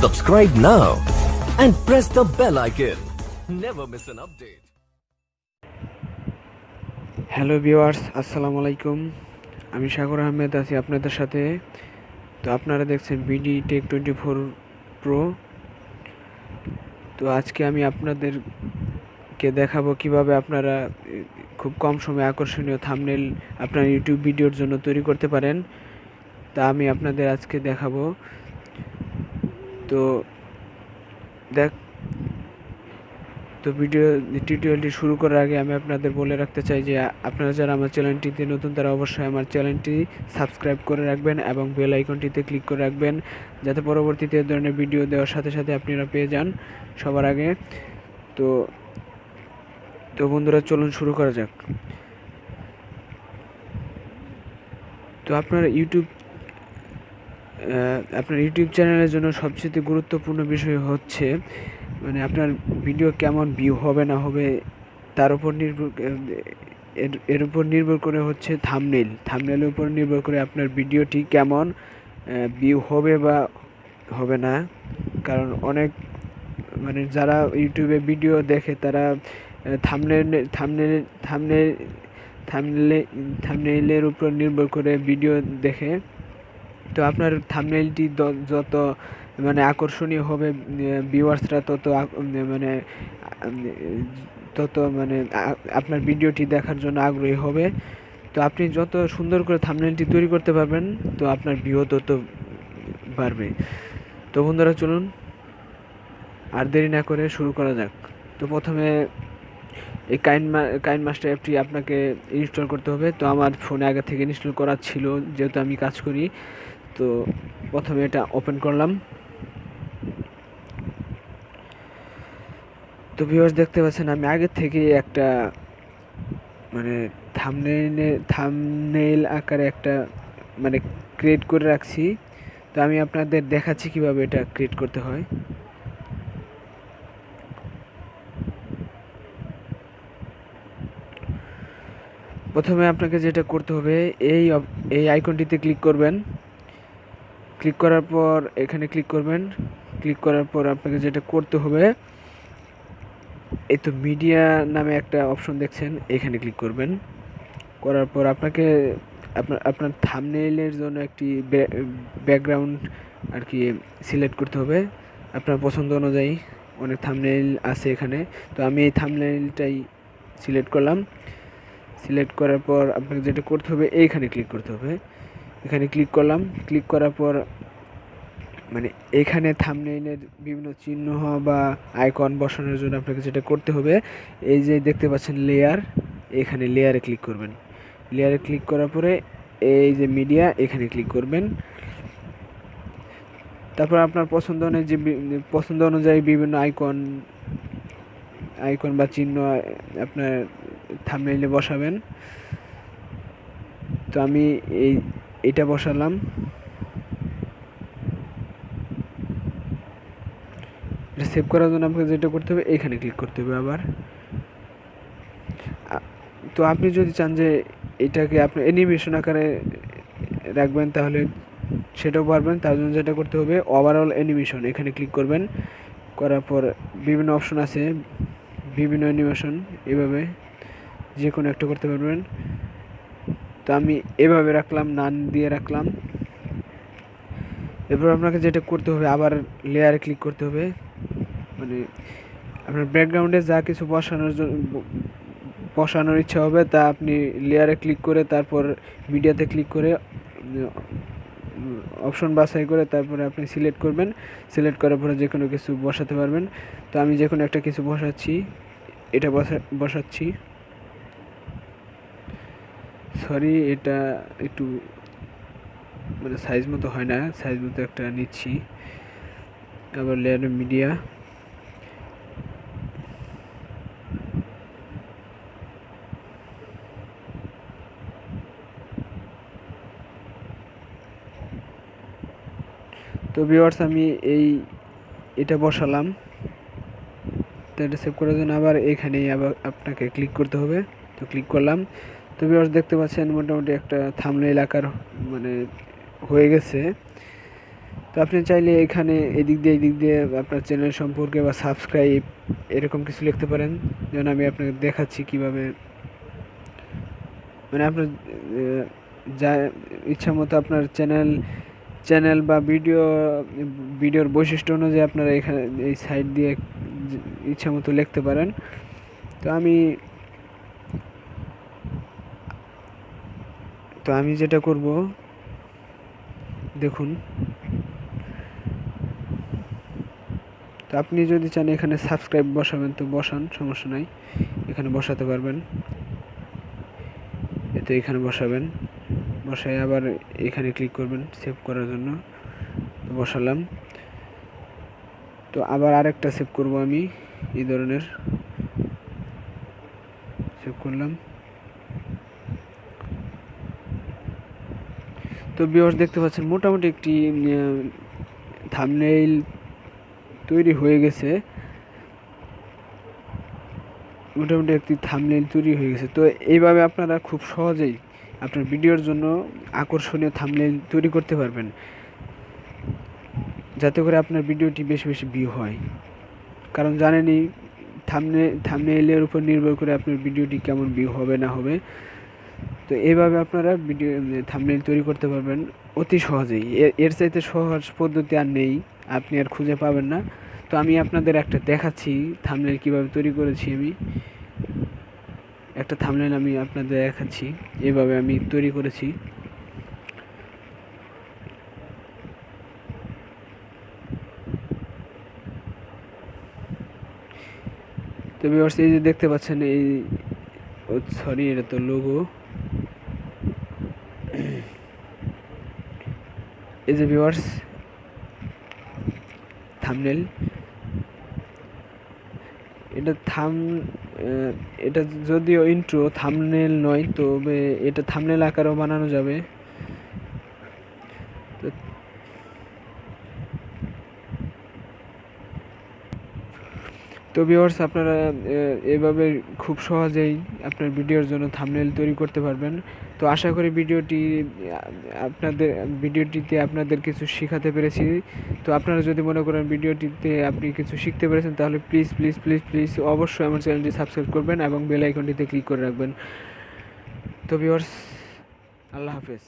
Subscribe now and press the bell icon. Never miss an update. Hello viewers, আসসালামু আলাইকুম। আমি সাগর আহমেদ আছি আপনাদের সাথে। তো আপনারা দেখছেন বিডি টেক 24 প্রো। তো আজকে আমি আপনাদেরকে দেখাবো কিভাবে আপনারা খুব কম সময়ে আকর্ষণীয় থাম্বনেল আপনার ইউটিউব ভিডিওর জন্য তৈরি করতে পারেন। তা আমি আপনাদের আজকে দেখাবো। তো ভিডিও টিউটোরিয়ালটি শুরু করার আগে আমি আপনাদের বলে রাখতে চাই যে আপনারা যারা আমার চ্যানেলটিতে নতুন তারা অবশ্যই আমার চ্যানেলটি সাবস্ক্রাইব করে রাখবেন এবং বেল আইকনটিতে ক্লিক করে রাখবেন, যাতে পরবর্তীতে এই ধরনের ভিডিও দেওয়ার সাথে সাথে আপনারা পেয়ে যান সবার আগে। তো বন্ধুরা, চলুন শুরু করা যাক। তো আপনার ইউটিউব চ্যানেলের জন্য সবচেয়ে গুরুত্বপূর্ণ বিষয় হচ্ছে আপনার ভিডিও কেমন ভিউ হবে না হবে তার উপর এর উপর নির্ভর করে হচ্ছে থাম্বনেলের উপর নির্ভর করে আপনার ভিডিওটি কেমন ভিউ হবে বা হবে না। কারণ অনেক যারা ইউটিউবে ভিডিও দেখে তারা থাম্বনেলের উপর নির্ভর করে ভিডিও দেখে। তো আপনার থাম্বনেলটি যত আকর্ষণীয় হবে, ভিউয়ার্সরা তত আপনার ভিডিওটি দেখার জন্য আগ্রহী হবে। তো আপনি যত সুন্দর করে থাম্বনেলটি তৈরি করতে পারবেন, তো আপনার ভিউ তত বাড়বে। তো বন্ধুরা, চলুন আর দেরি না করে শুরু করা যাক। তো প্রথমে এই কাইন মাস্টার অ্যাপটি আপনাকে ইনস্টল করতে হবে। তো আমার ফোনে আগে থেকে ইনস্টল করা ছিল, যেহেতু আমি কাজ করি। তো প্রথমে এটা ওপেন করলাম। তো ভিউয়ার্স, দেখতে পাচ্ছেন আমি আগে থেকে একটা থাম্বনেল আকারে একটা ক্রিয়েট করে রাখছি। তো আমি আপনাদের দেখাচ্ছি কিভাবে এটা ক্রিয়েট করতে হয়। প্রথমে আপনাকে যেটা করতে হবে, এই আইকনটিতে ক্লিক করবেন। ক্লিক করার পর এখানে ক্লিক করবেন। ক্লিক করার পর আপনাকে যেটা করতে হবে, এই তো মিডিয়া নামে একটা অপশন দেখছেন, এখানে ক্লিক করবেন। করার পর আপনাকে আপনার থাম্বনেইলের জন্য একটি ব্যাকগ্রাউন্ড আর কি সিলেক্ট করতে হবে আপনার পছন্দ অনুযায়ী। অনেক থাম্বনেইল আছে এখানে। তো আমি এই থাম্বনেইলটাই সিলেক্ট করলাম। সিলেক্ট করার পর আপনাকে যেটা করতে হবে, এইখানে ক্লিক করতে হবে। এখানে ক্লিক করলাম। ক্লিক করার পর এখানে থাম্বনেইলের বিভিন্ন চিহ্ন বা আইকন বসানোর জন্য আপনাকে যেটা করতে হবে, এই যে দেখতে পাচ্ছেন লেয়ার, এখানে লেয়ারে ক্লিক করবেন। লেয়ারে ক্লিক করার পরে এই যে মিডিয়া, এখানে ক্লিক করবেন। তারপর আপনার পছন্দ অনুযায়ী বিভিন্ন আইকন বা চিহ্ন আপনার থাম্বনেইলে বসাবেন। তো আমি এটা বসালাম। সেভ করার জন্য আপনাকে যেটা করতে হবে, এখানে ক্লিক করতে হবে আবার। তো আপনি যদি চান যে এটাকে আপনি অ্যানিমেশন আকারে রাখবেন, তাহলে সেটাও পারবেন। তার জন্য যেটা করতে হবে, ওভারঅল অ্যানিমেশন, এখানে ক্লিক করবেন। করার পর বিভিন্ন অপশন আছে, বিভিন্ন অ্যানিমেশন, এভাবে যে কোনো একটা করতে পারবেন। তো আমি এভাবে রাখলাম, নান দিয়ে রাখলাম। এরপর আপনাকে যেটা করতে হবে, আবার লেয়ারে ক্লিক করতে হবে। আপনার ব্যাকগ্রাউন্ডে যা কিছু বসানোর ইচ্ছা হবে, তা আপনি লেয়ারে ক্লিক করে তারপর মিডিয়াতে ক্লিক করে অপশন বাছাই করে তারপরে আপনি সিলেক্ট করবেন। সিলেক্ট করার পরে যে কোনো কিছু বসাতে পারবেন। তো আমি যে কোনো একটা কিছু বসাচ্ছি, এটা বসাচ্ছি। সরি, এটা একটু সাইজ মতো হয় না, সাইজ মতো একটা নিচ্ছি। আবার লেয়ারে মিডিয়া, তো ভিউয়ার্স আমি এটা বসালাম। তো এটা সেভ করার জন্য আবার এখানেই আবার আপনাকে ক্লিক করতে হবে। তো ক্লিক করলাম। তো ভিউয়ার্স, দেখতে পাচ্ছেন মোটামুটি একটা থাম্বনেইল আকার হয়ে গেছে। তো আপনি চাইলে এখানে এদিক দিয়ে আপনার চ্যানেল সম্পর্কে বা সাবস্ক্রাইব এরকম কিছু লিখতে পারেন, যেমন আমি আপনাকে দেখাচ্ছি কিভাবে, মানে আপনার যা ইচ্ছা মতো আপনার চ্যানেল বা ভিডিওর বৈশিষ্ট্য অনুযায়ী আপনারা এখানে এই সাইড দিয়ে ইচ্ছা মতো লিখতে পারেন। তো আমি যেটা করব দেখুন, তো আপনি যদি চান এখানে সাবস্ক্রাইব বসাবেন তো বসান, সমস্যা নাই, এখানে বসাতে পারবেন। তো এখানে বসাবেন, বসায় আবার এখানে ক্লিক করবেন সেভ করার জন্য, তো বসালাম। তো আবার আরেকটা সেভ করব আমি, এই ধরনের সেভ করলাম। তো ভিউয়ার্স দেখতে পাচ্ছেন মোটামুটি একটি থাম্বনেইল তৈরি হয়ে গেছে, তো এইভাবে আপনারা খুব সহজেই আপনার ভিডিওর জন্য আকর্ষণীয় থাম্বনেইল তৈরি করতে পারবেন, যাতে করে আপনার ভিডিওটি বেশি বেশি ভিউ হয়। কারণ জানেনই থাম্বনেইলের উপর নির্ভর করে আপনার ভিডিওটি কেমন ভিউ হবে না হবে। তো এইভাবে আপনারা থাম্বনেইল তৈরি করতে পারবেন অতি সহজেই। এর চাইতে সহজ পদ্ধতি আর নেই, আপনি আর খুঁজে পাবেন না। তো আমি আপনাদের একটা দেখাচ্ছি থাম্বনেইল কিভাবে তৈরি করেছি। একটা থাম্বনেইল আমি আপনাদের দেখাচ্ছি, এভাবে আমি তৈরি করেছি। তো ভিউয়ার্স এই যে দেখতে পাচ্ছেন, সরি এটা তো লোগো, এই যে ভিউয়ার্স থাম্বনেইল, এটা যদিও ইন্ট্রো, থাম্বনেইল নয়, তবে এটা থাম্বনেইল আকারেও বানানো যাবে। তো ভিউয়ার্স আপনারা এভাবে খুব সহজেই আপনার ভিডিওর জন্য থাম্বনেইল তৈরি করতে পারবেন। তো আশা করি ভিডিওটিতে আপনাদের কিছু শেখাতে পেরেছি। তো আপনারা যদি মনে করেন ভিডিওটিতে আপনি কিছু শিখতে পেরেছেন, তাহলে প্লিজ প্লিজ প্লিজ প্লিজ অবশ্যই আমার চ্যানেলটি সাবস্ক্রাইব করবেন এবং বেল আইকনটিতে ক্লিক করে রাখবেন। তো ভিউয়ার্স আল্লাহ হাফেজ।